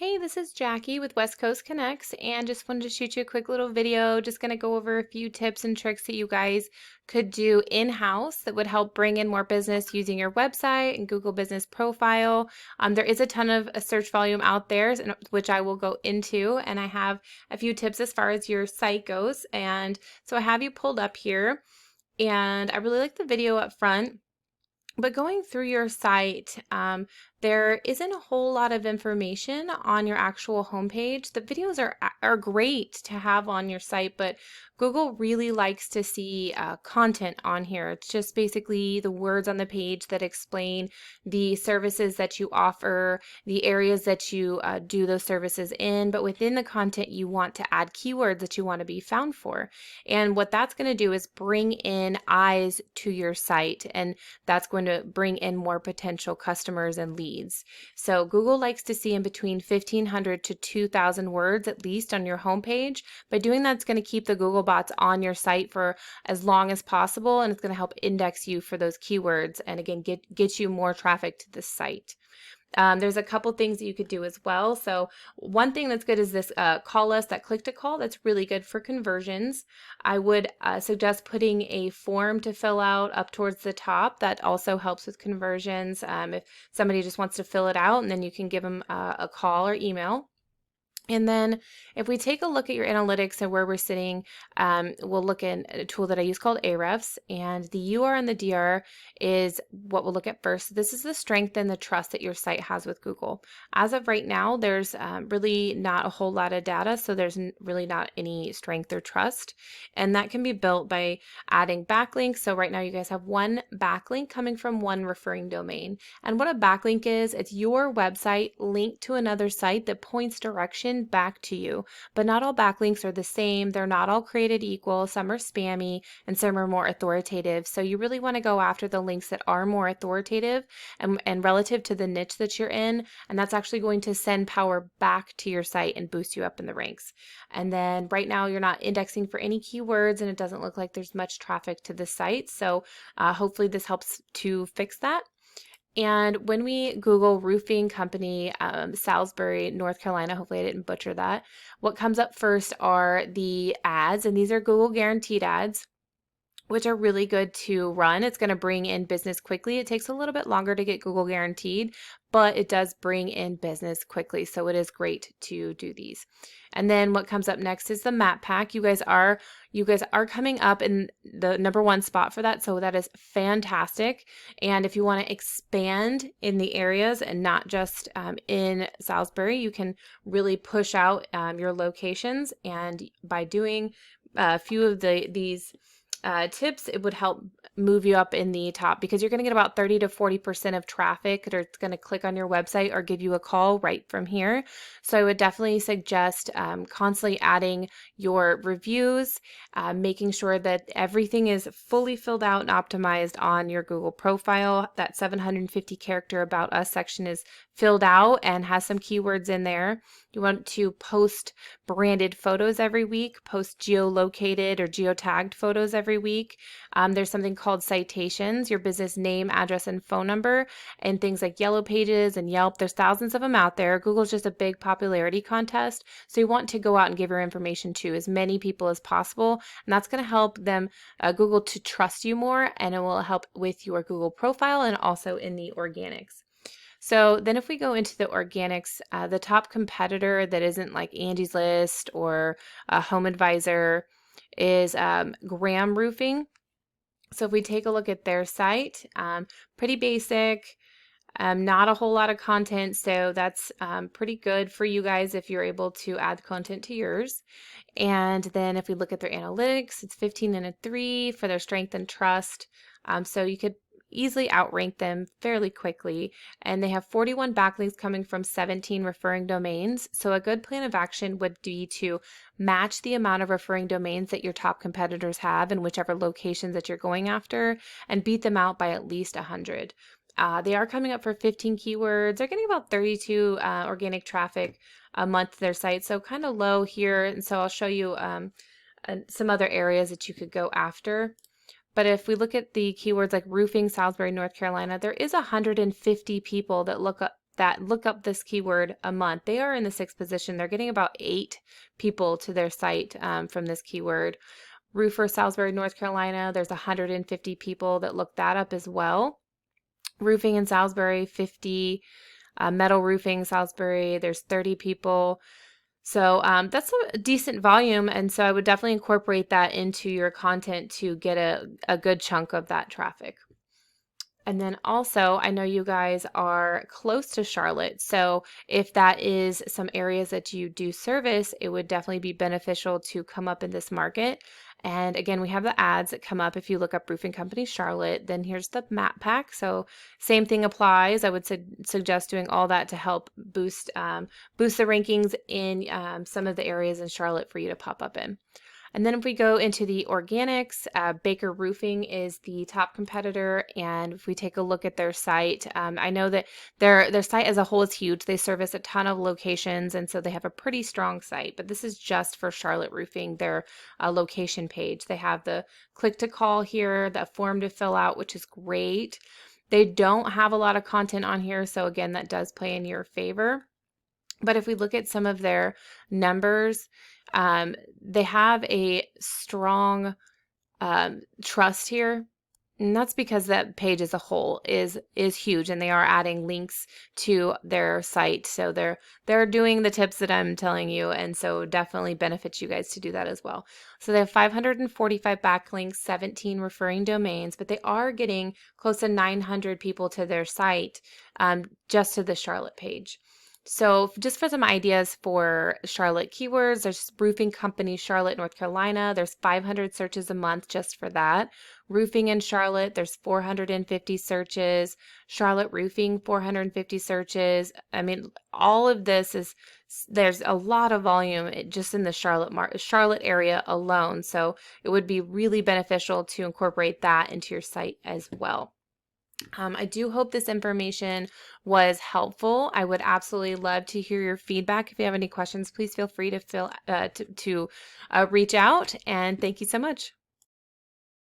Hey, this is Jackie with West Coast Connects, and just wanted to shoot you a quick little video. Just going to go over a few tips and tricks that you guys could do in-house that would help bring in more business using your website and Google Business Profile. There is a ton of search volume out there, which I will go into, and I have a few tips as far as your site goes. And so I have you pulled up here, and I really like the video up front. But going through your site, there isn't a whole lot of information on your actual homepage. The videos are great to have on your site, but Google really likes to see content on here. It's just basically the words on the page that explain the services that you offer, the areas that you do those services in, but within the content, you want to add keywords that you want to be found for. And what that's going to do is bring in eyes to your site, and that's going to bring in more potential customers and leads. So Google likes to see in between 1,500 to 2,000 words at least on your homepage. By doing that, it's going to keep the Google bots on your site for as long as possible, and it's going to help index you for those keywords and again get you more traffic to the site. There's a couple things that you could do as well. So one thing that's good is this call us, that click to call. That's really good for conversions. I would suggest putting a form to fill out up towards the top. That also helps with conversions. If somebody just wants to fill it out, and then you can give them a call or email. And then if we take a look at your analytics and where we're sitting, we'll look in a tool that I use called Ahrefs, and the UR and the DR is what we'll look at first. This is the strength and the trust that your site has with Google. As of right now, there's really not a whole lot of data, so there's really not any strength or trust. And that can be built by adding backlinks. So right now you guys have one backlink coming from one referring domain. And what a backlink is, it's your website linked to another site that points direction back to you. But not all backlinks are the same. They're not all created equal. Some are spammy and some are more authoritative. So you really want to go after the links that are more authoritative and relative to the niche that you're in. And that's actually going to send power back to your site and boost you up in the ranks. And then right now you're not indexing for any keywords, and it doesn't look like there's much traffic to the site. So hopefully this helps to fix that. And when we Google roofing company, Salisbury, North Carolina, hopefully I didn't butcher that, what comes up first are the ads, and these are Google guaranteed ads, which are really good to run. It's going to bring in business quickly. It takes a little bit longer to get Google guaranteed, but it does bring in business quickly. So it is great to do these. And then what comes up next is the map pack. You guys are coming up in the #1 spot for that. So that is fantastic. And if you want to expand in the areas and not just in Salisbury, you can really push out your locations. And by doing a few of these tips, it would help move you up in the top, because you're going to get about 30 to 40% of traffic that's going to click on your website or give you a call right from here. So I would definitely suggest constantly adding your reviews, making sure that everything is fully filled out and optimized on your Google profile. That 750 character about us section is filled out and has some keywords in there. You want to post branded photos every week, post geolocated or geotagged photos every week. There's something called citations, your business name, address, and phone number, and things like Yellow Pages and Yelp. There's thousands of them out there. Google's just a big popularity contest. So you want to go out and give your information to as many people as possible. And that's going to help them, Google, to trust you more, and it will help with your Google profile and also in the organics. So then if we go into the organics, the top competitor that isn't like Angie's List or Home Advisor is Graham Roofing. So if we take a look at their site, pretty basic, not a whole lot of content. So that's pretty good for you guys if you're able to add content to yours. And then if we look at their analytics, it's 15 and a 3 for their strength and trust. So you could easily outrank them fairly quickly, and they have 41 backlinks coming from 17 referring domains. So a good plan of action would be to match the amount of referring domains that your top competitors have in whichever locations that you're going after, and beat them out by at least 100. They are coming up for 15 keywords. They're getting about 32 organic traffic a month to their site, so kind of low here. And so I'll show you some other areas that you could go after. But if we look at the keywords like roofing, Salisbury, North Carolina, there is 150 people that look that look up this keyword a month, they are in the 6th position. They're getting about 8 people to their site from this keyword. Roofer, Salisbury, North Carolina, there's 150 people that look that up as well. Roofing in Salisbury, 50. Metal roofing, Salisbury, there's 30 people. So that's a decent volume, and so I would definitely incorporate that into your content to get a good chunk of that traffic. And then also, I know you guys are close to Charlotte, so if that is some areas that you do service, it would definitely be beneficial to come up in this market. And again, we have the ads that come up if you look up Roofing Company Charlotte. Then here's the map pack. So same thing applies. I would suggest doing all that to help boost boost the rankings in some of the areas in Charlotte for you to pop up in. And then if we go into the organics, Baker Roofing is the top competitor. And if we take a look at their site, I know that their site as a whole is huge. They service a ton of locations, and so they have a pretty strong site. But this is just for Charlotte Roofing, their location page. They have the click to call here, the form to fill out, which is great. They don't have a lot of content on here, so again, that does play in your favor. But if we look at some of their numbers, they have a strong trust here. And that's because that page as a whole is huge, and they are adding links to their site. So they're doing the tips that I'm telling you, and so definitely benefits you guys to do that as well. So they have 545 backlinks, 17 referring domains, but they are getting close to 900 people to their site just to the Charlotte page. So just for some ideas for Charlotte keywords, there's Roofing Company Charlotte, North Carolina. There's 500 searches a month just for that. Roofing in Charlotte, there's 450 searches. Charlotte Roofing, 450 searches. I mean, all of this there's a lot of volume just in the Charlotte area alone. So it would be really beneficial to incorporate that into your site as well. I do hope this information was helpful. I would absolutely love to hear your feedback. If you have any questions, please feel free to reach out, and thank you so much.